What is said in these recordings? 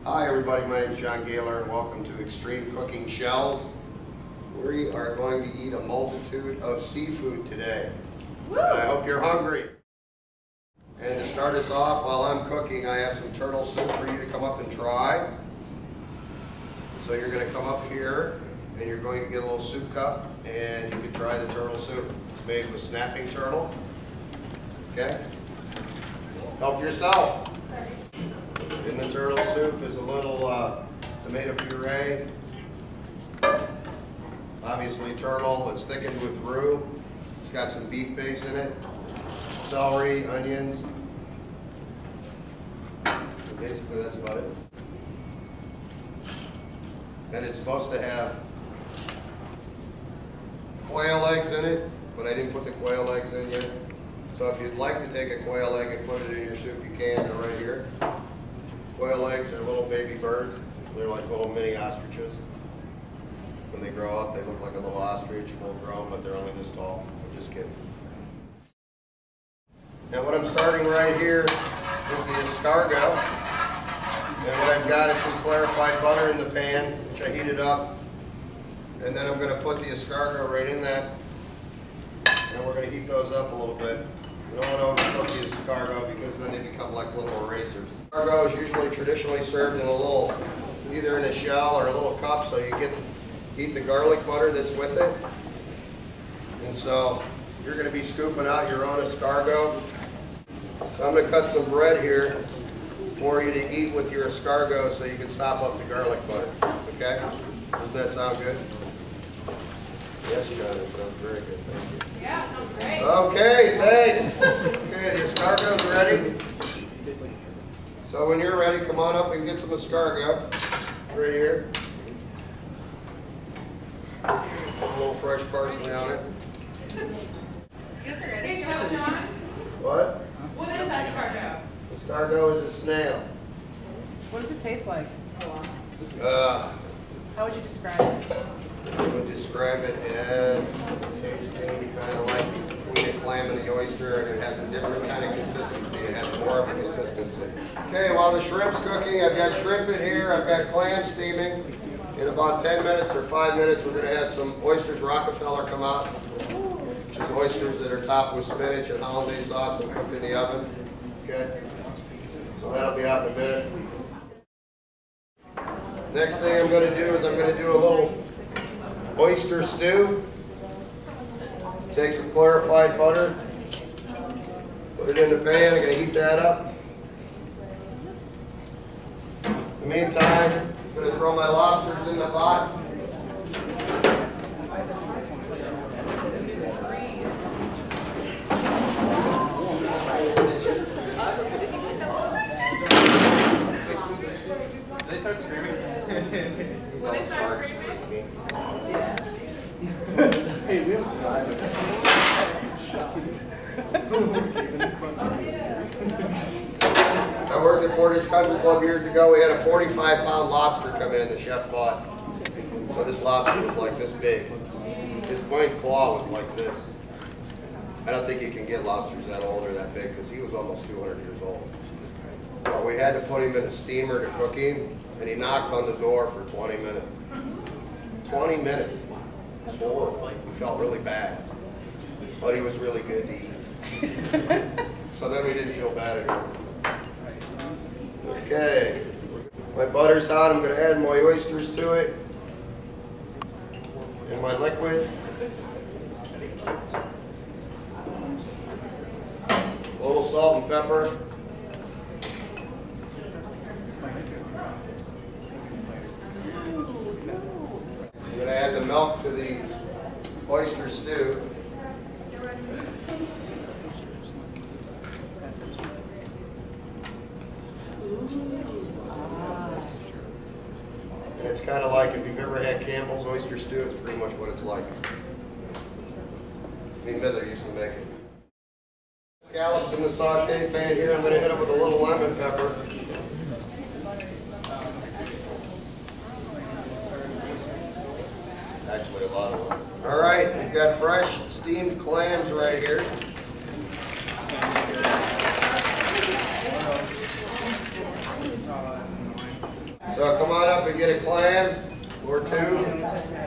Hi everybody, my name is Goehler and welcome to Extreme Cooking Shells. We are going to eat a multitude of seafood today. And I hope you're hungry. And to start us off, while I'm cooking, I have some turtle soup for you to come up and try. So you're going to come up here and you're going to get a little soup cup and you can try the turtle soup. It's made with snapping turtle. Okay? Help yourself. In the turtle soup is a little tomato puree. Obviously turtle, it's thickened with roux. It's got some beef base in it. Celery, onions. And basically that's about it. And it's supposed to have quail eggs in it, but I didn't put the quail eggs in yet. So if you'd like to take a quail egg and put it in your soup, you can. They're right here. Quail eggs are little baby birds. They're like little mini ostriches. When they grow up, they look like a little ostrich, full grown, but they're only this tall. I'm just kidding. And what I'm starting right here is the escargot. And what I've got is some clarified butter in the pan, which I heated up. And then I'm going to put the escargot right in that. And we're going to heat those up a little bit. You don't want to overcook the escargot because then they become like little erasers. Escargot is usually traditionally served in a little, either in a shell or a little cup, so you get to eat the garlic butter that's with it. And so you're going to be scooping out your own escargot. So I'm going to cut some bread here for you to eat with your escargot so you can sop up the garlic butter. Okay? Doesn't that sound good? Yes, John, it sounds very good. Thank you. Yeah, sounds great. Okay, thanks. Okay, the escargot's ready. So when you're ready, come on up and get some escargot. Right here. A little fresh parsley on it. You guys are ready? John? What? What is escargot? Escargot is a snail. What does it taste like? How would you describe it? I would describe it as tasting kind of like between the clam and the oyster, and it has a different kind of consistency. It has more of a consistency. Okay, while the shrimp's cooking, I've got shrimp in here, I've got clam steaming. In about 10 minutes or 5 minutes, we're going to have some oysters Rockefeller come out, which is oysters that are topped with spinach and hollandaise sauce and cooked in the oven. Okay, so that'll be out in a minute. Next thing I'm going to do is I'm going to do a little oyster stew. Take some clarified butter, put it in the pan. I'm going to heat that up. In the meantime, I'm going to throw my lobsters in the pot. Did they start screaming? When they start screaming? Hey, we have I worked at Portage Country Club years ago. We had a 45-pound lobster come in the chef bought. So this lobster was like this big. His point claw was like this. I don't think you can get lobsters that old or that big because he was almost 200 years old. But we had to put him in a steamer to cook him, and he knocked on the door for 20 minutes. 20 minutes. It was horrible. We felt really bad. But he was really good to eat. So then we didn't feel bad anymore. Okay. My butter's hot. I'm going to add my oysters to it. And my liquid. A little salt and pepper. I'm going to add the milk to the oyster stew. And it's kind of like if you've ever had Campbell's oyster stew, it's pretty much what it's like. Me and Mother used to make it. Scallops in the saute pan here. I'm going to hit it with a little lemon pepper. Actually, a lot of them. All right, we've got fresh steamed clams right here. clam or two.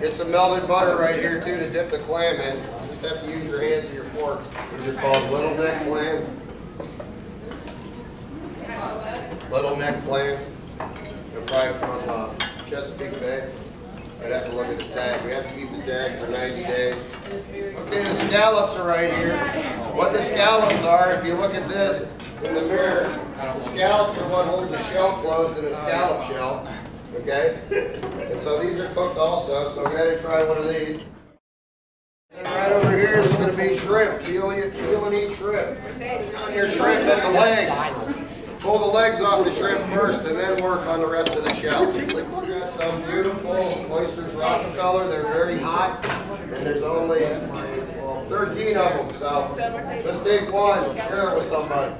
Get some melted butter right here too to dip the clam in. You just have to use your hands and your forks. These are called little neck clams. Little neck clams. They're probably from Chesapeake Bay. I'd have to look at the tag. We have to keep the tag for 90 days. Okay, the scallops are right here. What the scallops are, if you look at this in the mirror, the scallops are what holds the shell closed in a scallop shell. Okay? And so these are cooked also, so go ahead and try one of these. And right over here, there's going to be shrimp. Peel and eat shrimp. On your shrimp at the legs. Pull the legs off the shrimp first and then work on the rest of the shell. We've got some beautiful oysters Rockefeller. They're very hot. And there's only 13 of them. So just take one, share it with somebody.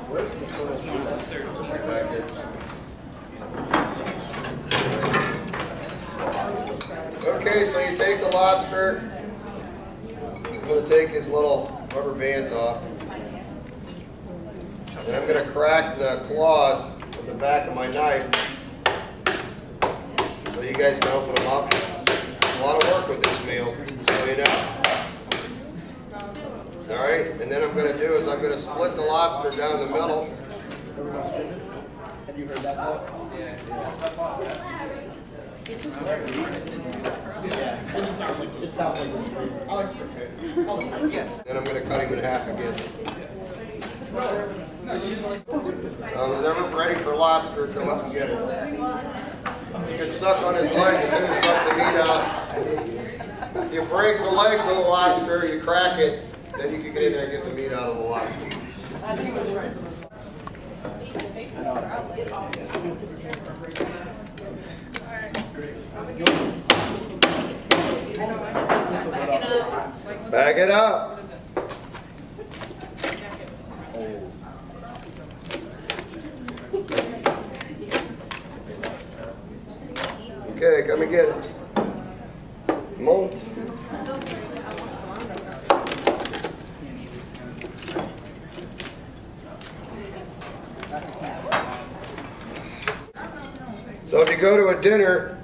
Where's the first one? Back there. Okay, so you take the lobster. I'm going to take his little rubber bands off. And I'm going to crack the claws with the back of my knife so you guys can open them up. A lot of work with this meal, so you know. Alright, and then I'm going to do is I'm going to split the lobster down the middle. Have you heard that though? Yeah. It sounds like it's great. I like the potato. Then I'm going to cut him in half again. Who's ever ready for lobster, come up and get it. You can suck on his legs too, suck the meat out. If you break the legs of the lobster, you crack it, then you can get in there and get the meat out of the lobster. Bag it up. Okay, come and get it. Come on. So if you go to a dinner,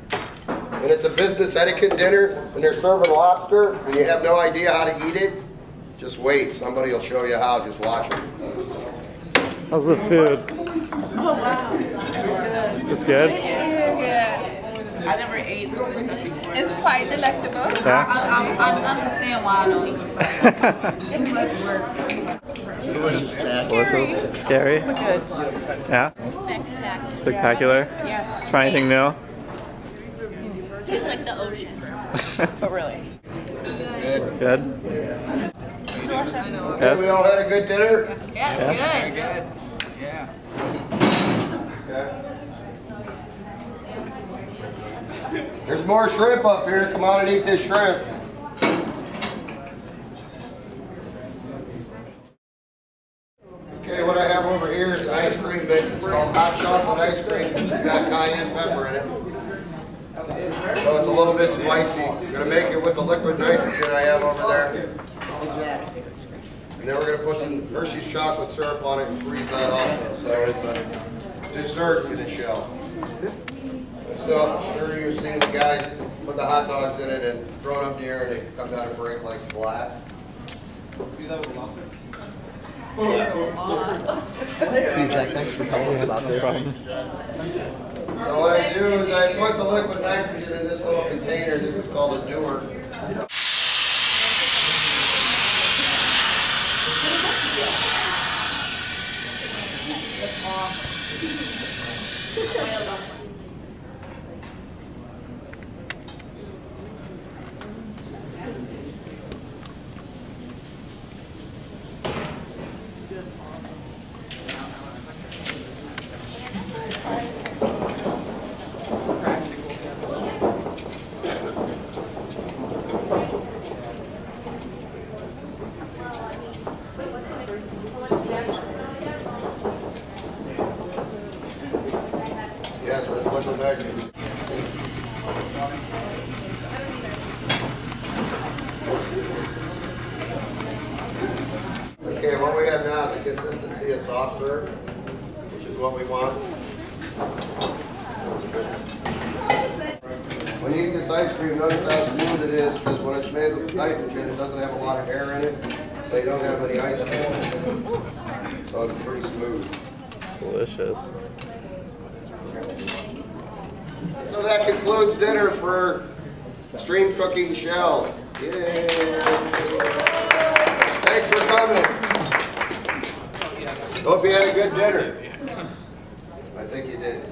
and it's a business etiquette dinner, and they're serving lobster, and you have no idea how to eat it, just wait. Somebody will show you how. Just watch it. How's the food? Oh wow, that's good. It's good? Good. I never ate some of this stuff before. It's quite delectable. Yeah. I understand why I don't eat it. Too much work. Delicious. Scary? But good. Yeah? Spectacular. Spectacular? Yes. Try anything new? Tastes like the ocean. But really. Good? It's delicious. Okay, we all had a good dinner? Yeah, Yeah. good. Yeah. Okay. There's more shrimp up here. Come on and eat this shrimp. Okay, what I have over here is ice cream mix. It's called hot chocolate ice cream. It's got cayenne pepper in it. So it's a little bit spicy. I'm going to make it with the liquid nitrogen I have over there. And then we're going to put some Hershey's chocolate syrup on it and freeze that also. So it's a dessert in a shell. So I'm sure you've seen the guys put the hot dogs in it and throw it up in the air and they come down and break like glass. Do that with lobster? See, Jack, thanks for telling us about this. So what I do is I put the liquid nitrogen in this little container. This is called a doer. Yes, that's liquid nitrogen. Okay, what we have now is a consistency of soft serve, which is what we want. When you eat this ice cream, notice how smooth it is, because when it's made with nitrogen, it doesn't have a lot of air in it. So you don't have any ice cream. So it's pretty smooth. Delicious. So that concludes dinner for stream cooking shells. Yay! Thanks for coming. Hope you had a good dinner. I think you did.